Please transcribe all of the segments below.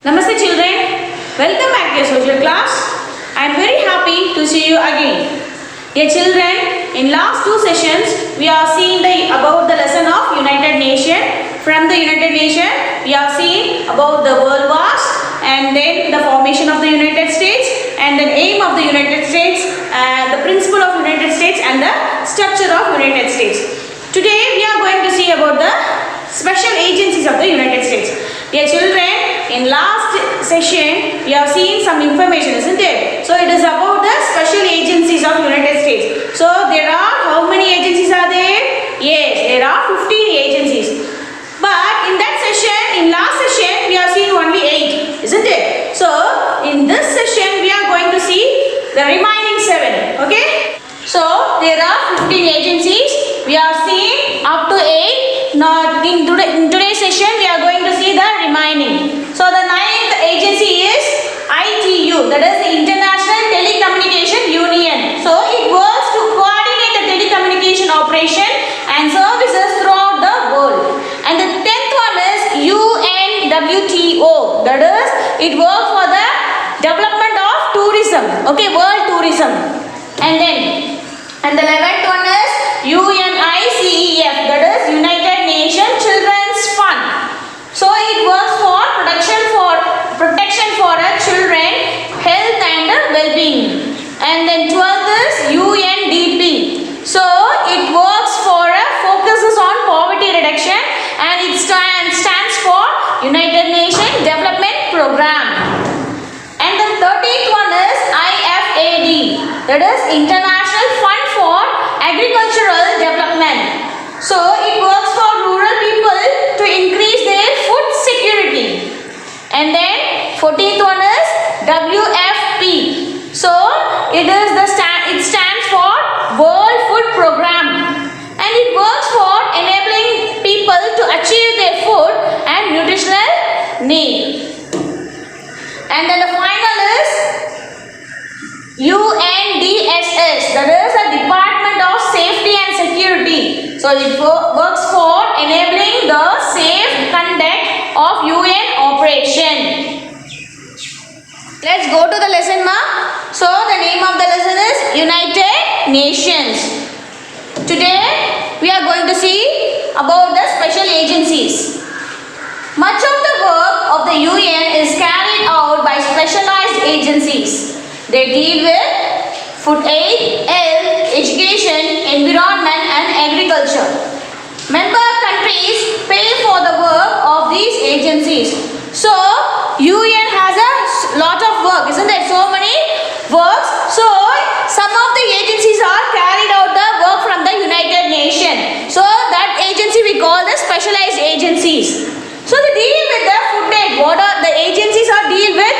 Namaste children, welcome back to your social class. I am very happy to see you again. Dear children, in last two sessions we are seeing about the lesson of United Nations. From the United Nations we are seeing about the world wars and then the formation of the United States and the aim of the United States and the principle of United States and the structure of United States. Today we are going to see about the special agencies of the United States. Dear children, in last session we have seen some information, isn't it? So it is about the special agencies of United States. So there are how many agencies are there? Yes, there are 15 agencies. But in that session, in last session we have seen only 8, isn't it? So in this session we are going to see the remaining 7. Okay? So there are 15 agencies. We have seen up to 8. Now in today's session we are going to see the remaining. So the 9th agency is ITU, that is the International Telecommunication Union. So it works to coordinate the telecommunication operation and services throughout the world. And the 10th one is UNWTO, that is it works for the development of tourism, okay, world tourism. And the 11th one is UNICEF, that is United Nations Children's Fund. So it works for protection for children, health and well-being. And then 12th is UNDP. So it works for focuses on poverty reduction and it stands for United Nations Development Program. And the 13th one is IFAD, that is International Fund for Agricultural Development. So it works for rural people to increase their food security. And then 14th one is WFP. So it stands for World Food Program and it works for enabling people to achieve their food and nutritional need. And then the final is UNDSS, that is the Department of Safety and Security. So it works for enabling the safe conduct of UN operation. Let's go to the lesson, ma. So the name of the lesson is United Nations. Today we are going to see about the special agencies. Much of the work of the UN is carried out by specialized agencies. They deal with food aid, health, education, environment and agriculture. Member countries pay for the work of these agencies. So UN has a lot of work, isn't there? So many works. So some of the agencies are carried out the work from the United Nations. So that agency we call the specialized agencies. So they deal with the food aid. What are the agencies are deal with?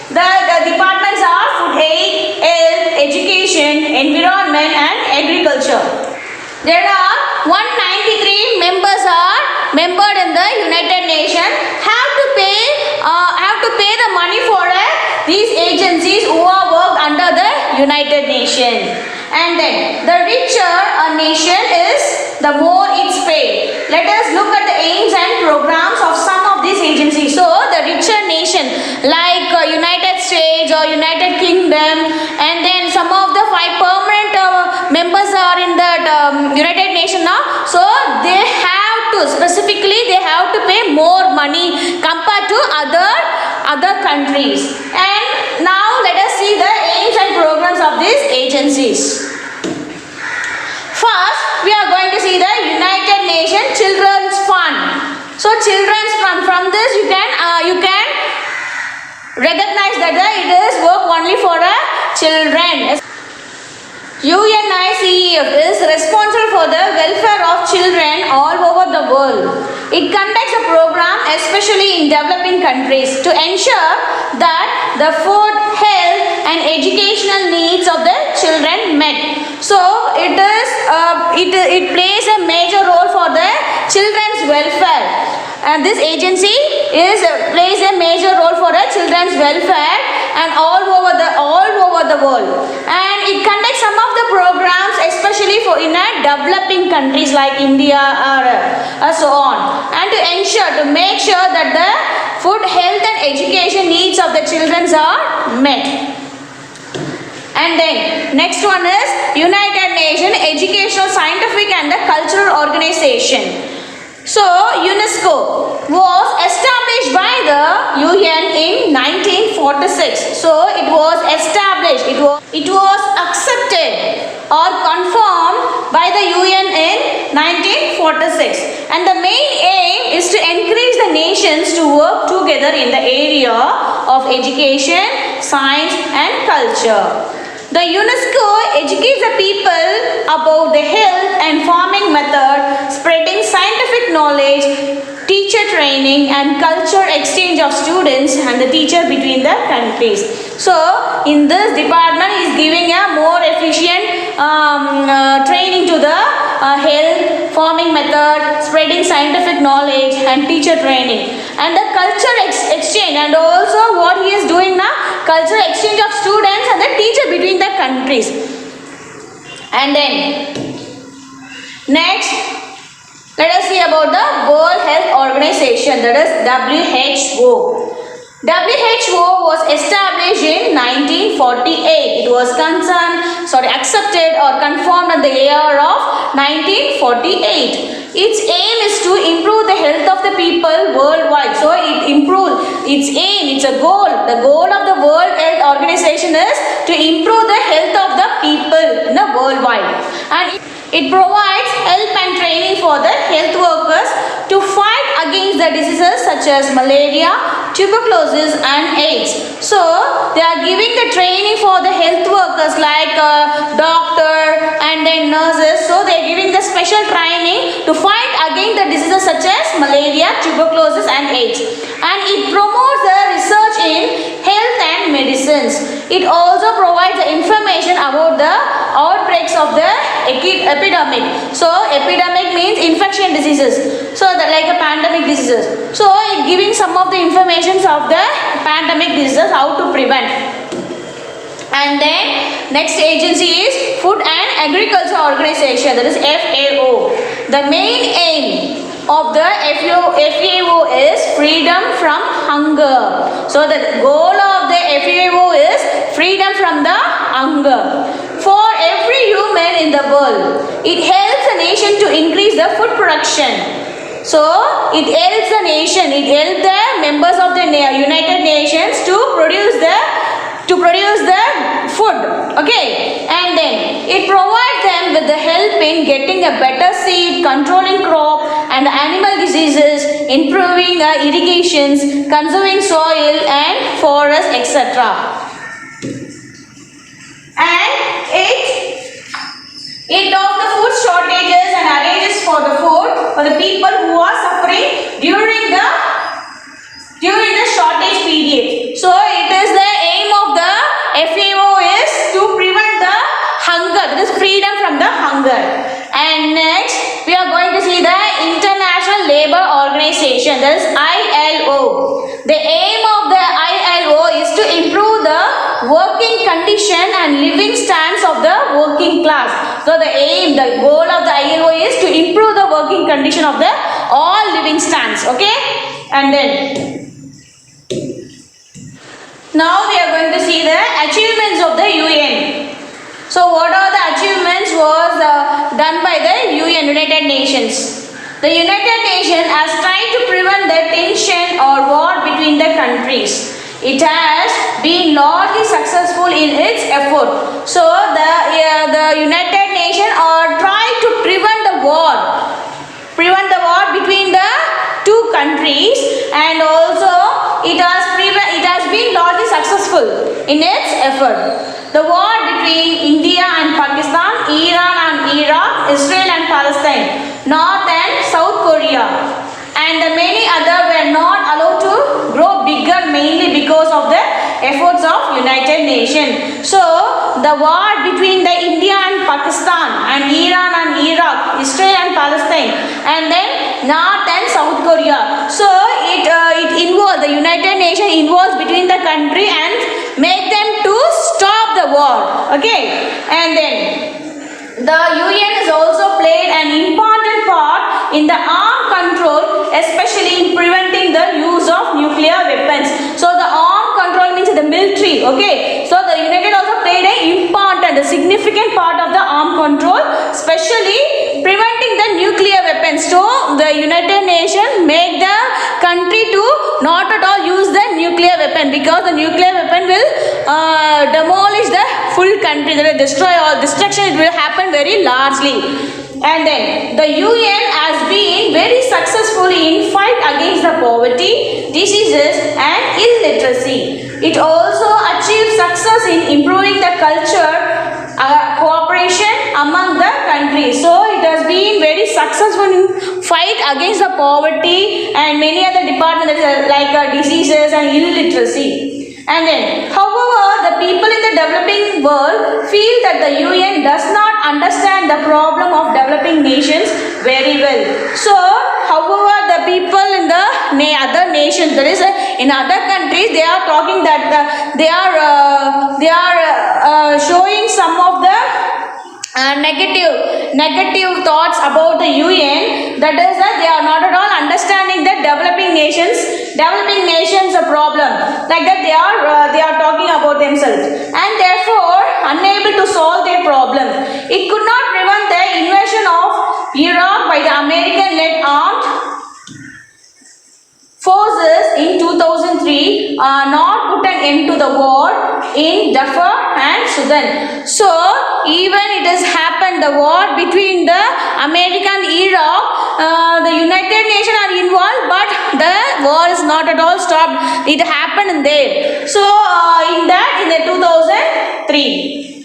The departments are food aid, health, education, environment and agriculture. There are 193 members are membered in the United Nations. Have to pay the money for these agencies who are worked under the United Nations. And then the richer a nation is, the more it's paid. Let us look at the aims and programs of some of these agencies. So the richer nation like United States or United Kingdom, and then some of the 5 permanent members are in that United Nations now. So they have to pay more money compared to other countries. And now let us see the aims and programs of these agencies. First, we are going to see the United Nations Children's Fund. So children's fund, from this you can recognize that it is work only for children. UNICEF is responsible for the welfare of children all over the world. It conducts a program especially in developing countries to ensure that the food, health and educational needs of the children met. So it plays a major role for the children's welfare. And this agency plays a major role for the children's welfare and all over the world. And it conducts some of the programs especially for in developing countries like India or so on. And to make sure that the food, health and education needs of the children are met. And then next one is United Nations Educational, Scientific and Cultural Organization. So UNESCO was established by the UN in 1946. So it was established, it was accepted or confirmed by the UN in 1946. And the main aim is to encourage the nations to work together in the area of education, science and culture. The UNESCO educates the people about the health and farming method, spreading scientific knowledge, teacher training and culture exchange of students and the teacher between the countries. So in this department is giving a more efficient training to the health, farming method, spreading scientific knowledge and teacher training and the culture exchange, and also what he is doing now, culture exchange of students and the teacher between the countries. And then next let us see about the World Health Organization, that is WHO. WHO was established in 1948. It was accepted or confirmed in the year of 1948. Its aim is to improve the health of the people worldwide. So it improves its aim, it's a goal. The goal of the World Health Organization is to improve the health of the people in the worldwide. And it provides help and training for the health workers to fight against the diseases such as malaria, tuberculosis and AIDS. So they are giving the training for the health workers like doctor and then nurses. So they are giving the special training to fight against the diseases such as malaria, tuberculosis and AIDS. And it promotes the research in health and medicines. It also provides the information about the outbreaks of the epidemic. So epidemic means infection diseases. So that like a pandemic diseases. So it giving some of the informations of the pandemic diseases, how to prevent. And then next agency is Food and Agriculture Organization, that is FAO. The main aim of the FAO is freedom from hunger. So the goal of the FAO is freedom from the hunger. For every human in the world, it helps a nation to increase the food production. So it helps the nation, it helps the members of the United Nations to produce the food. Okay, and then it provides them with the help in getting a better seed, controlling crop and animal diseases, improving irrigations, conserving soil and forest, etc. And it of the food shortages and arranges for the food for the people who are suffering during the shortage period. So it is the aim of the FAO is to prevent the hunger, that is freedom from the hunger. And next we are going to see the International Labour Organization, that is ILO. The aim of the ILO is to improve the working condition and living standards of the working class. So the aim, the goal of the ILO is to improve the working condition of the all living standards. Okay, and then now we are going to see the achievements of the UN. So what are the achievements was done by the UN, United Nations. The United Nations has tried to prevent the tension or war between the countries. It has been largely successful in its effort. So the United Nations are trying to prevent the war between the two countries, and also it has been largely successful in its effort. The war between India and Pakistan, Iran and Iraq, Israel and Palestine, North and South Korea, and the many other were not allowed to grow bigger, mainly because of the efforts of United Nations. So the war between the India and Pakistan and Iran and Iraq, Israel and Palestine, and then North and South Korea. So it involves the United Nations involves between the country and make them to stop the war. Okay, and then the UN has also played an important part in the armed control, especially in preventing the the use of nuclear weapons. So the armed control means the military. Okay, so the United also played a significant part of the armed control, especially preventing the nuclear weapons. So the United Nations make the country to not at all use the nuclear weapon, because the nuclear weapon will demolish the full country. They will destroy all destruction. It will happen very largely. And then the UN has been very successful in fight against the poverty, diseases and illiteracy. It also achieved success in improving the culture, cooperation among the countries. So it has been very successful in fight against the poverty and many other departments like diseases and illiteracy. And then, however, the people in the developing world feel that the UN does not understand the problem of developing nations very well. So, however, the people in the other nations, that is, in other countries, they are talking that they are showing some of the negative thoughts about the UN. That is that they are not at all understanding the developing nations a problem, like that they are talking about themselves, and therefore unable to solve their problem. It could not prevent the invasion of Iraq by the American-led armed forces in 2003, not put an end to the war in Darfur and Sudan. So even it has happened, the war between the America and Iraq, the United Nations are involved, but the war is not at all stopped. It happened there. So in the 2003.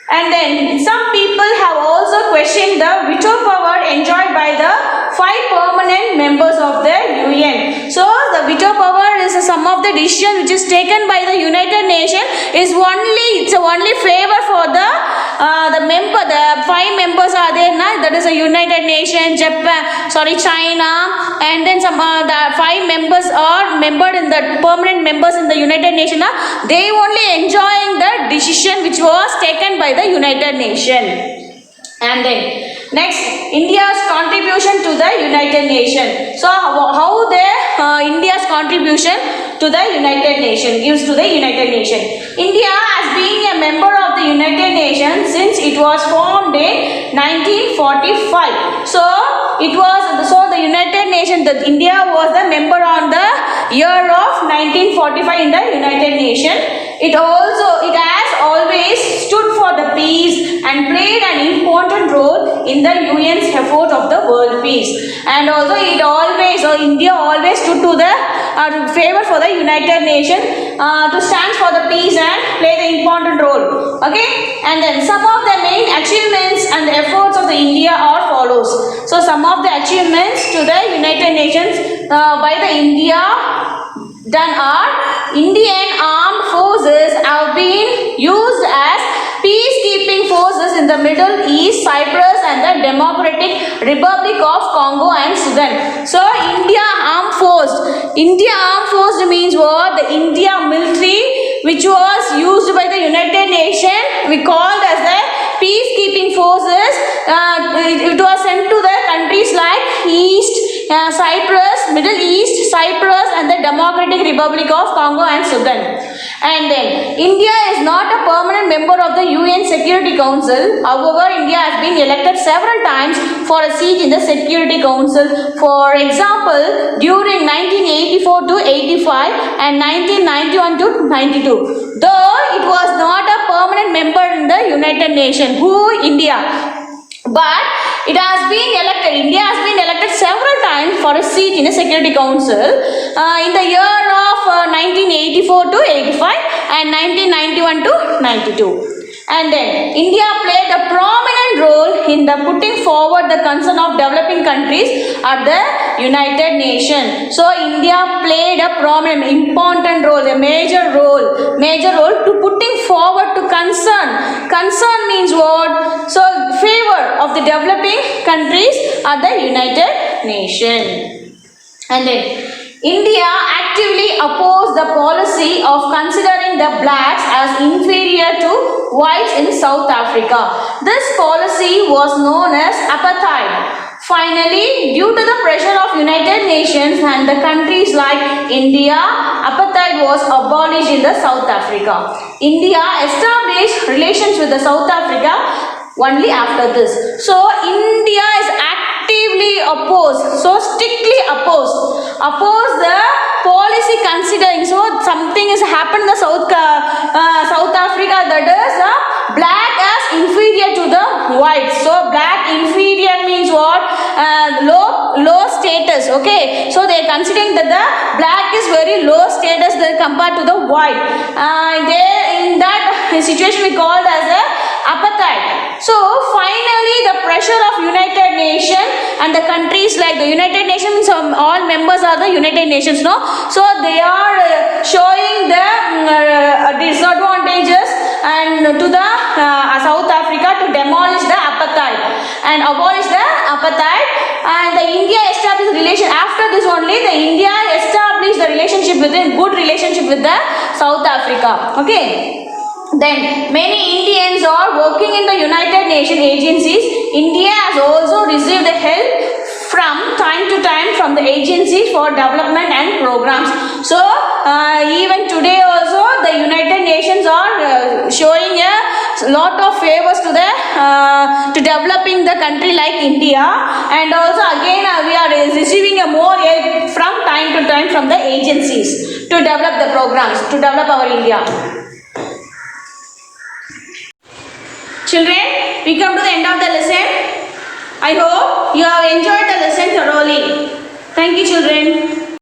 And then some people have also questioned the veto power enjoyed by the 5 permanent members of the UN. So the veto power is some of the decision which is taken by the United Nations is only favor for the 5 members are there now. That is the United Nations, China, and then some the 5 members are permanent members in the United Nations. They only enjoying the decision which was taken by the United Nations. And then next, India's contribution to the United Nations. So how India's contribution to the United Nations gives to the United Nations. India has been a member of the United Nations since it was formed in 1945. So the United Nations, India was the member on the year of 1945 in the United Nations. It has always stood for the peace and played an important role in the UN's effort of the world peace. And also India always stood to the favor for the United Nations to stand for the peace and play the important role. Okay, and then some of the main achievements and the efforts of the India are follows. So some of the achievements to the United Nations by the India done are: Indian armed forces have been used as peacekeeping forces in the Middle East, Cyprus and the Democratic Republic of Congo and Sudan. So India armed force means what? The India military, which was used by the United Nations, we called as the peacekeeping forces. It was sent to the countries like Middle East, Cyprus and the Democratic Republic of Congo and Sudan. And then India is not a permanent member of the UN Security Council. However, India has been elected several times for a seat in the Security Council. For example, during 1984 to 85 and 1991 to 92. Though it was not a permanent member in the United Nations, India. But India has been elected several times for a seat in a Security Council in the year of 1984 to 85 and 1991 to 92. And then India played a prominent role in the putting forward the concern of developing countries at the United Nations. So India played a prominent, important role, a major role to putting forward to concern. Concern means what? So favor of the developing countries at the United Nations. And then India actively opposed the policy of considering the blacks as inferior to whites in South Africa. This policy was known as Apathy. Finally, due to the pressure of United Nations and the countries like India, apartheid was abolished in the South Africa. India established relations with the South Africa only after this. So India is actively opposed, so strictly oppose the policy considering. So something has happened in the South Africa, that is black as inferior to the white. So black inferior means what? Low status. Okay, so they are considering that the black is very low status than compared to the white. They in that situation we called as a apartheid. So finally the pressure of United Nations and the countries like the United Nations, all members are the United Nations, no? So they are showing the disadvantages and to the South Africa to demolish the apartheid and abolish the apartheid. And the India established relation after this only. The India established the relationship good relationship with the South Africa. Okay. Then many Indians are working in the United Nations agencies. India has also received the help from time to time from the agencies for development and programs. So even today also the United Nations are showing a lot of favors to the to developing the country like India, and also again we are receiving a more help from time to time from the agencies to develop the programs, to develop our India. Children, we come to the end of the lesson. I hope you have enjoyed the lesson thoroughly. Thank you, children.